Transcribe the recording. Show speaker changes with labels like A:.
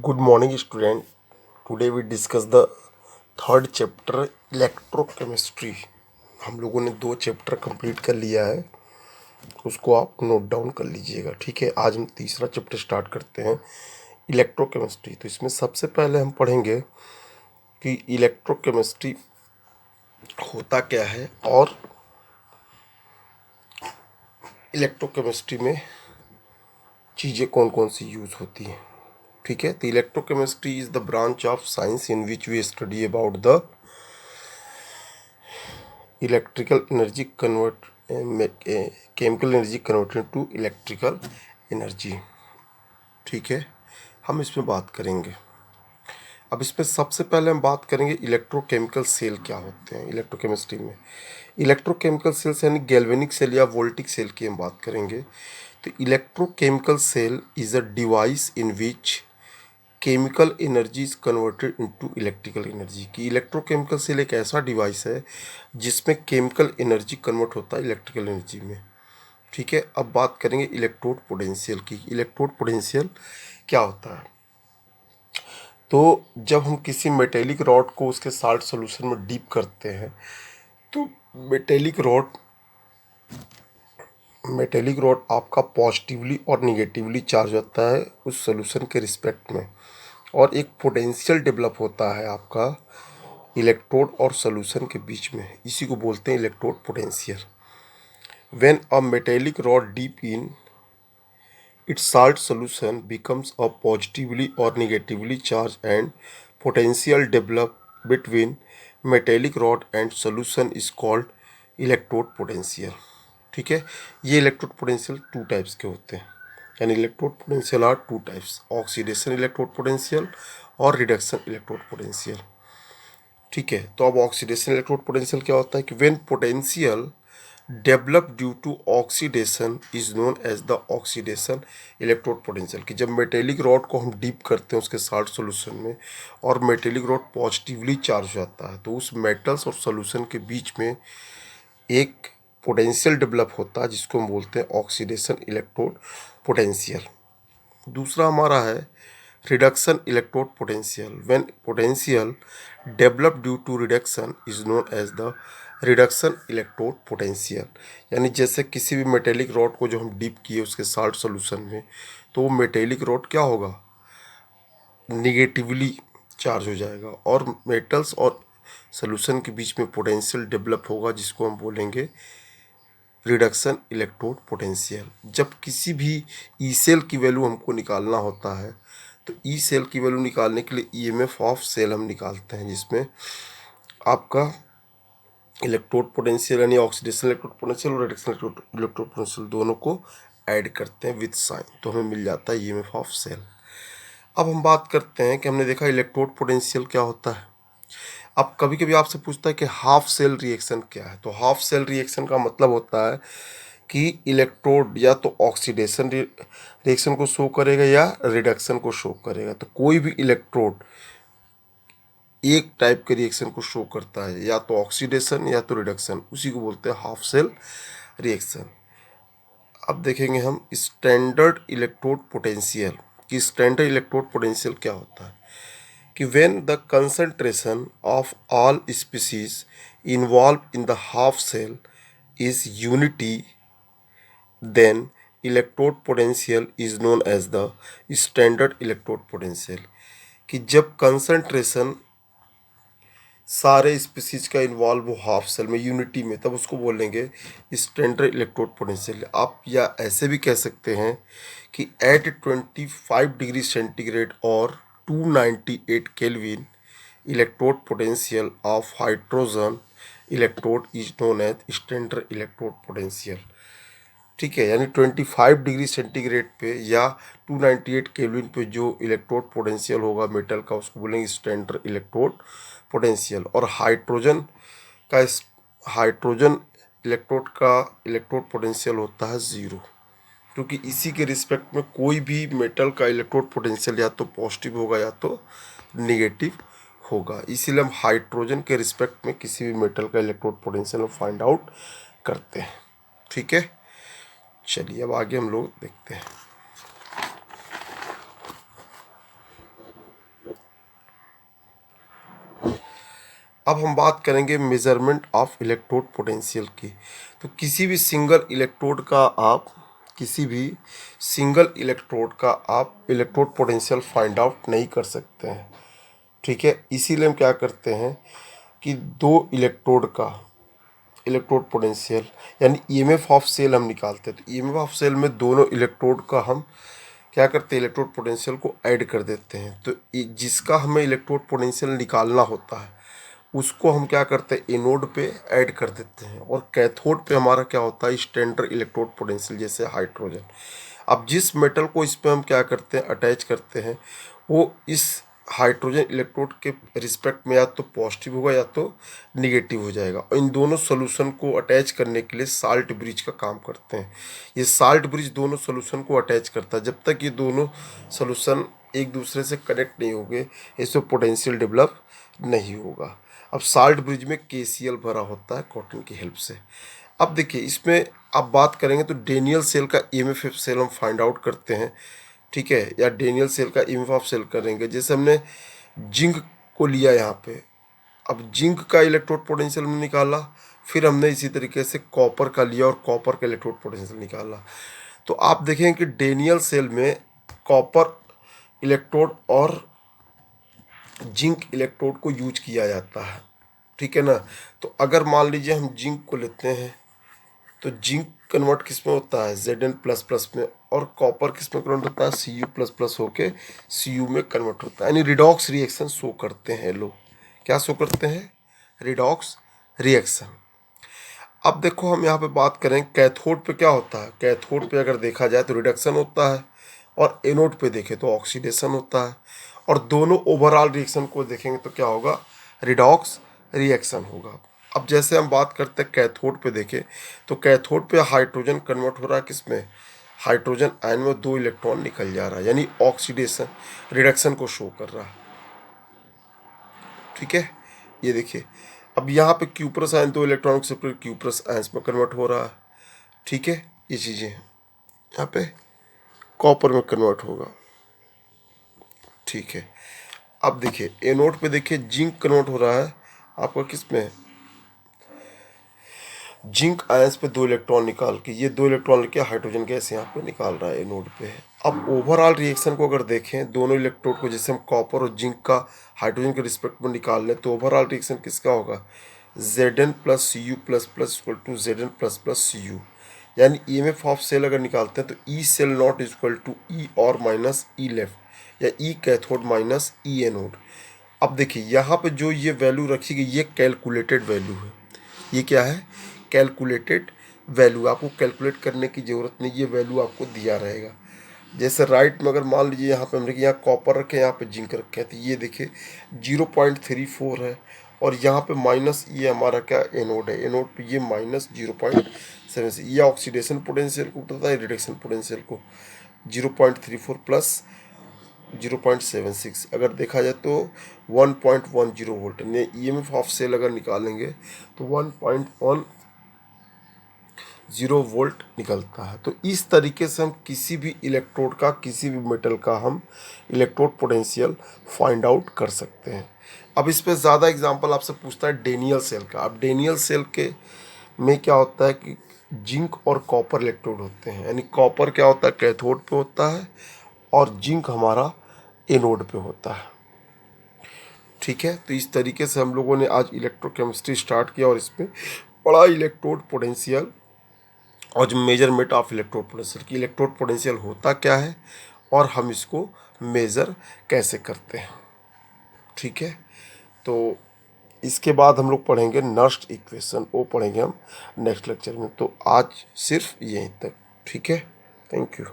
A: Good morning, student. Today we discuss the third chapter electrochemistry. हम लोगों ने 2 chapter complete कर लिया है, उसको आप नोट डाउन कर लीजिएगा। ठीक है, आज हम तीसरा चैप्टर स्टार्ट करते हैं इलेक्ट्रोकेमिस्ट्री। तो इसमें सबसे पहले हम पढ़ेंगे कि इलेक्ट्रोकेमिस्ट्री होता क्या है और इलेक्ट्रोकेमिस्ट्री में चीज़ें कौन कौन सी यूज़ होती हैं। ठीक है, तो electrochemistry is the branch of science in which we study about the electrical energy convert chemical energy converted to electrical energy. ठीक है, हम इसमें बात करेंगे। अब इसमें सबसे पहले हम बात करेंगे इलेक्ट्रोकेमिकल सेल क्या होते हैं। इलेक्ट्रोकेमिस्ट्री में इलेक्ट्रोकेमिकल सेल्स यानी गैल्वेनिक सेल या वोल्टिक सेल की हम बात करेंगे। तो electrochemical cell is a device in which chemical energy is converted into electrical energy. की इलेक्ट्रोकेमिकल सेल एक ऐसा डिवाइस है जिसमें केमिकल एनर्जी कन्वर्ट होता है इलेक्ट्रिकल एनर्जी में। ठीक है, अब बात करेंगे इलेक्ट्रोड पोटेंशियल की। इलेक्ट्रोड पोटेंशियल क्या होता है? तो जब हम किसी मेटेलिक रॉड को उसके साल्ट सोल्यूशन में डीप करते हैं तो मेटेलिक रॉड आपका पॉजिटिवली और निगेटिवली चार्ज होता है उस सोल्यूशन के रिस्पेक्ट में, और एक पोटेंशियल डेवलप होता है आपका इलेक्ट्रोड और सोल्यूशन के बीच में। इसी को बोलते हैं electrode potential. When a metallic rod deep in its salt solution becomes a positively or negatively charged and potential develop between metallic rod and solution is called electrode potential। ठीक है, ये इलेक्ट्रोड पोटेंशियल 2 टाइप्स के होते हैं, यानी electrode potential are 2 types, oxidation electrode potential और reduction electrode potential. ठीक है, तो अब ऑक्सीडेशन इलेक्ट्रोड पोटेंशियल क्या होता है कि when potential develop due to oxidation is known as the oxidation electrode potential. कि जब मेटेलिक रॉड को हम डीप करते हैं उसके साल्ट सोल्यूशन में और मेटेलिक रॉड पॉजिटिवली चार्ज हो जाता है तो उस मेटल्स और सोल्यूशन के बीच में एक पोटेंशियल डेवलप होता है जिसको हम बोलते हैं ऑक्सीडेशन इलेक्ट्रोड पोटेंशियल। दूसरा हमारा है reduction electrode potential. When potential develop due to reduction is known as the reduction electrode potential. यानी जैसे किसी भी मेटेलिक रॉड को जो हम डीप किए उसके साल्ट सोल्यूशन में तो वो मेटेलिक रॉड क्या होगा, निगेटिवली चार्ज हो जाएगा और मेटल्स और सोल्यूशन के बीच में पोटेंशियल डेवलप होगा जिसको हम बोलेंगे रिडक्शन इलेक्ट्रोड पोटेंशियल। जब किसी भी ई सेल की वैल्यू हमको निकालना होता है तो ई सेल की वैल्यू निकालने के लिए ईएमएफ ऑफ सेल हम निकालते हैं, जिसमें आपका इलेक्ट्रोड पोटेंशियल यानी ऑक्सीडेशन इलेक्ट्रोड पोटेंशियल और रिडक्शन इलेक्ट्रोड पोटेंशियल दोनों को ऐड करते हैं विद साइन, तो हमें मिल जाता है ईएमएफ ऑफ सेल। अब हम बात करते हैं कि हमने देखा इलेक्ट्रोड पोटेंशियल क्या होता है। अब कभी कभी आपसे पूछता है कि हाफ सेल रिएक्शन क्या है। तो हाफ सेल रिएक्शन का मतलब होता है कि इलेक्ट्रोड या तो ऑक्सीडेशन रिएक्शन को शो करेगा या रिडक्शन को शो करेगा। तो कोई भी इलेक्ट्रोड एक टाइप के रिएक्शन को शो करता है, या तो ऑक्सीडेशन या तो रिडक्शन, उसी को बोलते हैं हाफ सेल रिएक्शन। अब देखेंगे हम स्टैंडर्ड इलेक्ट्रोड पोटेंशियल। कि स्टैंडर्ड इलेक्ट्रोड पोटेंशियल क्या होता है कि when the concentration of all species involve in the half cell is unity then electrode potential is known as the standard electrode potential. कि जब कंसंट्रेशन सारे स्पीसीज का involve हो हाफ सेल में यूनिटी में, तब उसको बोलेंगे स्टैंडर्ड इलेक्ट्रोड पोटेंशियल। आप या ऐसे भी कह सकते हैं कि एट 25 डिग्री सेंटीग्रेड और 298 kelvin electrode potential of hydrogen electrode is known as standard electrode potential. ठीक है, यानी 25 डिग्री सेंटीग्रेड पे या 298 केल्विन पे जो इलेक्ट्रोड पोटेंशियल होगा मेटल का उसको बोलेंगे स्टैंडर्ड इलेक्ट्रोड पोटेंशियल। और हाइड्रोजन इलेक्ट्रोड पोटेंशियल होता है 0, क्योंकि इसी के रिस्पेक्ट में कोई भी मेटल का इलेक्ट्रोड पोटेंशियल या तो पॉजिटिव होगा या तो निगेटिव होगा। इसीलिए हम हाइड्रोजन के रिस्पेक्ट में किसी भी मेटल का इलेक्ट्रोड पोटेंशियल फाइंड आउट करते हैं। ठीक है, चलिए अब आगे हम लोग देखते हैं। अब हम बात करेंगे मेजरमेंट ऑफ इलेक्ट्रोड पोटेंशियल की। तो किसी भी सिंगल इलेक्ट्रोड का आप इलेक्ट्रोड पोटेंशियल फाइंड आउट नहीं कर सकते हैं, ठीक है। इसीलिए हम क्या करते हैं कि दो इलेक्ट्रोड का इलेक्ट्रोड पोटेंशियल यानी ईएमएफ ऑफ सेल हम निकालते हैं। तो ईएमएफ ऑफ सेल में दोनों इलेक्ट्रोड का हम क्या करते हैं, इलेक्ट्रोड पोटेंशियल को ऐड कर देते हैं। तो जिसका हमें इलेक्ट्रोड पोटेंशियल निकालना होता है उसको हम क्या करते हैं, एनोड पे ऐड कर देते हैं, और कैथोड पे हमारा क्या होता है, स्टैंडर्ड इलेक्ट्रोड पोटेंशियल जैसे हाइड्रोजन। अब जिस मेटल को इस पे हम क्या करते हैं, अटैच करते हैं, वो इस हाइड्रोजन इलेक्ट्रोड के रिस्पेक्ट में या तो पॉजिटिव होगा या तो निगेटिव हो जाएगा। और इन दोनों सोल्यूशन को अटैच करने के लिए साल्ट ब्रिज का काम करते हैं। ये साल्ट ब्रिज दोनों सोल्यूशन को अटैच करता है। जब तक ये दोनों सोल्यूशन एक दूसरे से कनेक्ट नहीं होंगे इसमें पोटेंशियल डेवलप नहीं होगा। अब साल्ट ब्रिज में केसीएल भरा होता है कॉटन की हेल्प से। अब देखिए इसमें आप बात करेंगे तो डेनियल सेल का ईएमएफ सेल हम फाइंड आउट करते हैं, ठीक है, या डेनियल सेल का ईएमएफ ऑफ सेल करेंगे। जैसे हमने जिंक को लिया यहाँ पे, अब जिंक का इलेक्ट्रोड पोटेंशियल हमने निकाला, फिर हमने इसी तरीके से कॉपर का लिया और कॉपर का इलेक्ट्रोड पोटेंशियल निकाला। तो आप देखें कि डेनियल सेल में कॉपर इलेक्ट्रोड और जिंक इलेक्ट्रोड को यूज किया जाता है, ठीक है ना। तो अगर मान लीजिए हम जिंक को लेते हैं तो जिंक कन्वर्ट किस में होता है, Zn++ में, और कॉपर किस में कन्वर्ट होता है, Cu++ होके Cu में कन्वर्ट होता है। यानी रिडॉक्स रिएक्शन शो करते हैं लोग। क्या शो करते हैं, रिडॉक्स रिएक्शन। अब देखो हम यहाँ पे बात करें कैथोड पे क्या होता है। कैथोड पे अगर देखा जाए तो रिडक्शन होता है, और एनोड पे देखें तो ऑक्सीडेशन होता है। और दोनों ओवरऑल रिएक्शन को देखेंगे तो क्या होगा, रिडॉक्स रिएक्शन होगा। अब जैसे हम बात करते हैं कैथोड पे देखें तो कैथोड पे हाइड्रोजन कन्वर्ट हो रहा है किस में, हाइड्रोजन आयन में 2 इलेक्ट्रॉन निकल जा रहा है, यानी ऑक्सीडेशन रिडक्शन को शो कर रहा है, ठीक है। ये देखिए अब यहाँ पे क्यूप्रस आयन 2 इलेक्ट्रॉन से क्यूप्रस आयंस में कन्वर्ट हो रहा है, ठीक है। ये चीज़ें यहाँ पे कॉपर में कन्वर्ट होगा, ठीक है। अब देखिए एनोड पे देखिए जिंक कन्वर्ट हो रहा है आपका किस में, जिंक आयंस पे 2 इलेक्ट्रॉन निकाल के, ये 2 इलेक्ट्रॉन लेके हाइड्रोजन गैस यहाँ पे निकाल रहा है एनोड पे। अब ओवरऑल रिएक्शन को अगर देखें दोनों इलेक्ट्रोड को, जैसे हम कॉपर और जिंक का हाइड्रोजन के रिस्पेक्ट में निकाल लें, तो ओवरऑल रिएक्शन किसका होगा, Zn+Cu++ = Zn++Cu। यानी ईएमएफ ऑफ सेल अगर निकालते हैं तो E cell not equal to E और माइनस ई लेफ्ट, या E cathode minus E anode. अब देखिए यहाँ पे जो ये वैल्यू रखी गई ये कैलकुलेटेड वैल्यू है। ये क्या है, कैलकुलेटेड वैल्यू। आपको कैलकुलेट करने की ज़रूरत नहीं, ये वैल्यू आपको दिया रहेगा। जैसे राइट में अगर मान लीजिए यहाँ पे हमने यहाँ कॉपर रखे, यहाँ पे जिंक रखे हैं, तो ये देखिए 0.34 है, और यहाँ पे माइनस ये हमारा क्या एनोड है, एनोड पे ये -0.7, ये ऑक्सीडेशन पोटेंशियल को बताता है, रिडक्शन पोटेंशियल को। 0.34 प्लस 0.76 अगर देखा जाए तो 1.10 वोल्ट। ईएमएफ ऑफ सेल अगर निकालेंगे तो 1.10 वोल्ट निकलता है। तो इस तरीके से हम किसी भी इलेक्ट्रोड का, किसी भी मेटल का हम इलेक्ट्रोड पोटेंशियल फाइंड आउट कर सकते हैं। अब इस पे ज़्यादा एग्जांपल आपसे पूछता है डेनियल सेल का। अब डेनियल सेल के में क्या होता है कि जिंक और कॉपर इलेक्ट्रोड होते हैं, यानी कॉपर क्या होता है, कैथोड पे होता है, और जिंक हमारा एनोड पे होता है, ठीक है। तो इस तरीके से हम लोगों ने आज इलेक्ट्रोकेमिस्ट्री स्टार्ट किया, और इसमें बड़ा इलेक्ट्रोड पोटेंशियल और जो मेजरमेंट ऑफ इलेक्ट्रोड पोटेंशियल की, इलेक्ट्रोड पोटेंशियल होता क्या है और हम इसको मेज़र कैसे करते हैं, ठीक है। तो इसके बाद हम लोग पढ़ेंगे नर्स्ट इक्वेशन, वो पढ़ेंगे हम नेक्स्ट लेक्चर में। तो आज सिर्फ यहीं तक, ठीक है। Thank you.